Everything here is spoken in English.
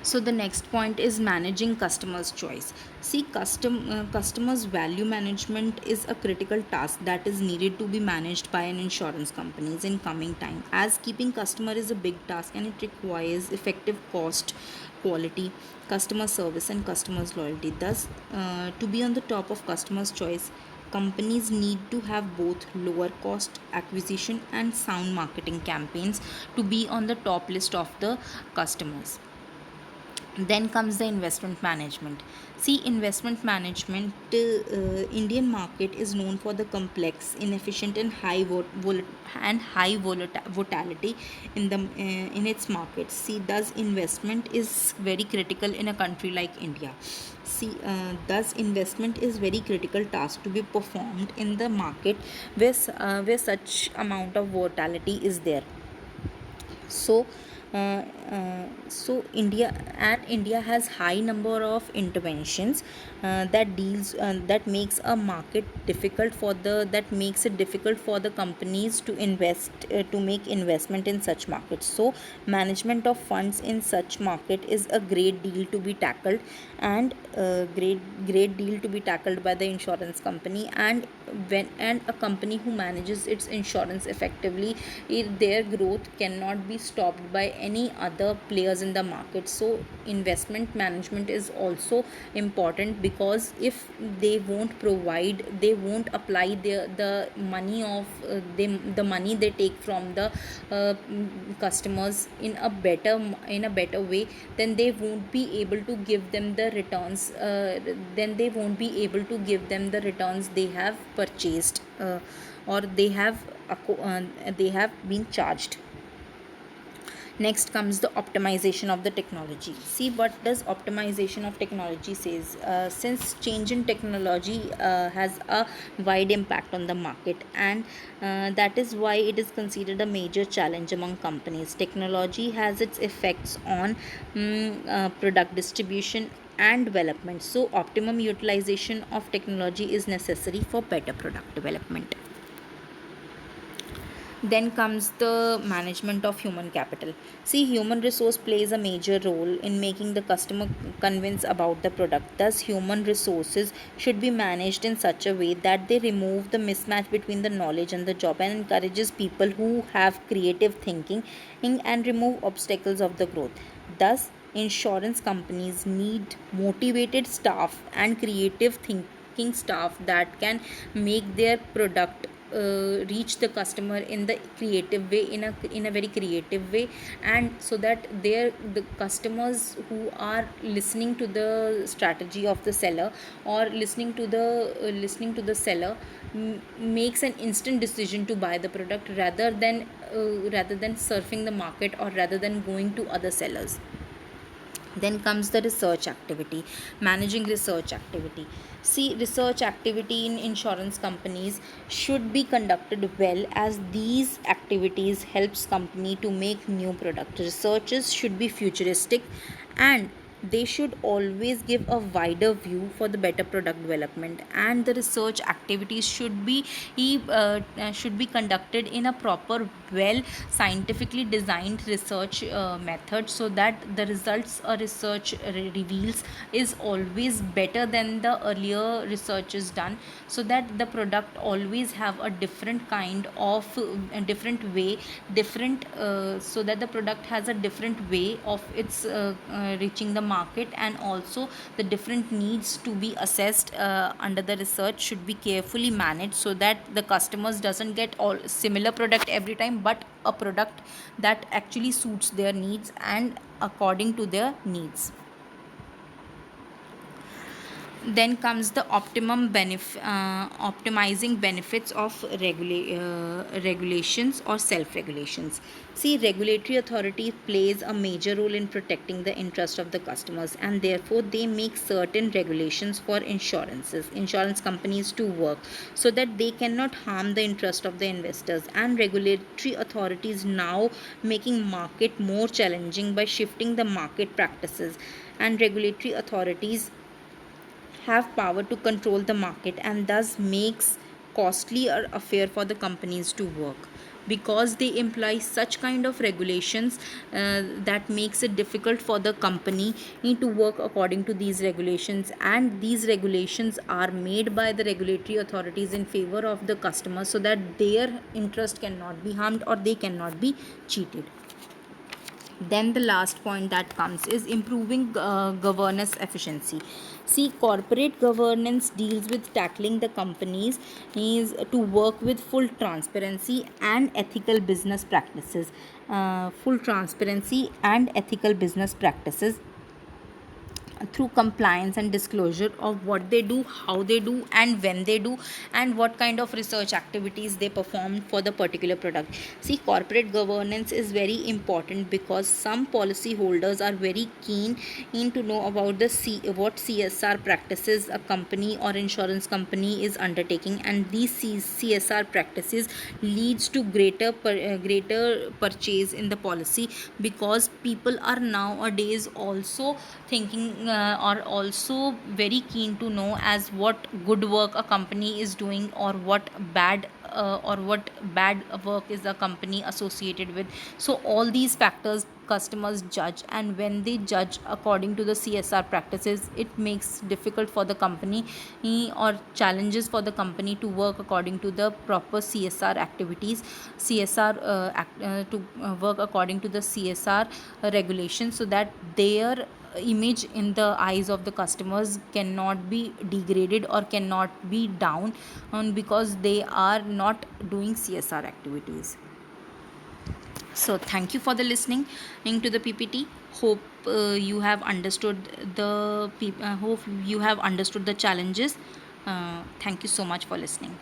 So the next point is managing customers choice. See, customers value management is a critical task that is needed to be managed by an insurance companies in coming time, as keeping customer is a big task and it requires effective cost, quality, customer service and customers loyalty. Thus, to be on the top of customers choice, companies need to have both lower cost acquisition and sound marketing campaigns to be on the top list of the customers. Then comes the investment management. See, investment management, Indian market is known for the complex, inefficient and volatility in the in its markets. See, thus investment is very critical in a country like India. See, thus investment is very critical task to be performed in the market where such amount of volatility is there. So India has high number of interventions that makes a market difficult for the that makes it difficult for the companies to invest to make investment in such markets. So management of funds in such market is a great deal to be tackled, and great deal to be tackled by the insurance company. And a company who manages its insurance effectively, their growth cannot be stopped by any other players in the market. So investment management is also important, because if they won't apply the money of the money they take from the customers in a better way, then they won't be able to give them the returns then they won't be able to give them the returns they have purchased, or they have been charged. Next comes the optimization of the technology. See, what does optimization of technology says? Since change in technology has a wide impact on the market, and that is why it is considered a major challenge among companies. Technology has its effects on product distribution and development. So optimum utilization of technology is necessary for better product development. Then comes the management of human capital. See, human resource plays a major role in making the customer convince about the product. Thus, human resources should be managed in such a way that they remove the mismatch between the knowledge and the job, and encourages people who have creative thinking and remove obstacles of the growth. Thus, insurance companies need motivated staff and creative thinking staff that can make their product reach the customer in the creative way, in a very creative way, and so that the customers who are listening to the strategy of the seller, or listening to the seller, makes an instant decision to buy the product, rather than surfing the market, or rather than going to other sellers. Then comes the research activity. Managing research activity. See, research activity in insurance companies should be conducted well, as these activities helps company to make new product. Researches should be futuristic, and they should always give a wider view for the better product development. And the research activities should be conducted in a proper, well scientifically designed research method, so that the results a research reveals is always better than the earlier research is done, so that the product always have a different kind of a different way different so that the product has a different way of its reaching the market. And also the different needs to be assessed under the research should be carefully managed, so that the customers doesn't get all similar product every time, but a product that actually suits their needs and according to their needs. Then comes the optimizing benefits of regulations or self-regulations. See, regulatory authority plays a major role in protecting the interest of the customers, and therefore they make certain regulations for insurance companies to work, so that they cannot harm the interest of the investors. And regulatory authorities now making market more challenging by shifting the market practices, and regulatory authorities have power to control the market, and thus makes costly or affair for the companies to work. because they imply such kind of regulations that makes it difficult for the company need to work according to these regulations, and these regulations are made by the regulatory authorities in favor of the customers so that their interest cannot be harmed or they cannot be cheated. Then the last point that comes is improving governance efficiency. See, corporate governance deals with tackling the companies is to work with full transparency and ethical business practices. Full transparency and ethical business practices through compliance and disclosure of what they do, how they do, and when they do, and what kind of research activities they perform for the particular product. See, corporate governance is very important because some policy holders are very keen to know about what CSR practices a company or insurance company is undertaking, and these CSR practices leads to greater purchase in the policy, because people are nowadays also thinking or also very keen to know as what good work a company is doing, or what bad work is the company associated with. So all these factors customers judge, and when they judge according to the CSR practices, it makes difficult for the company or challenges for the company to work according to the proper CSR activities, to work according to the CSR regulations, so that their image in the eyes of the customers cannot be degraded or cannot be down because they are not doing CSR activities. So thank you for the listening to the PPT. Hope you have understood hope you have understood the challenges. Thank you so much for listening.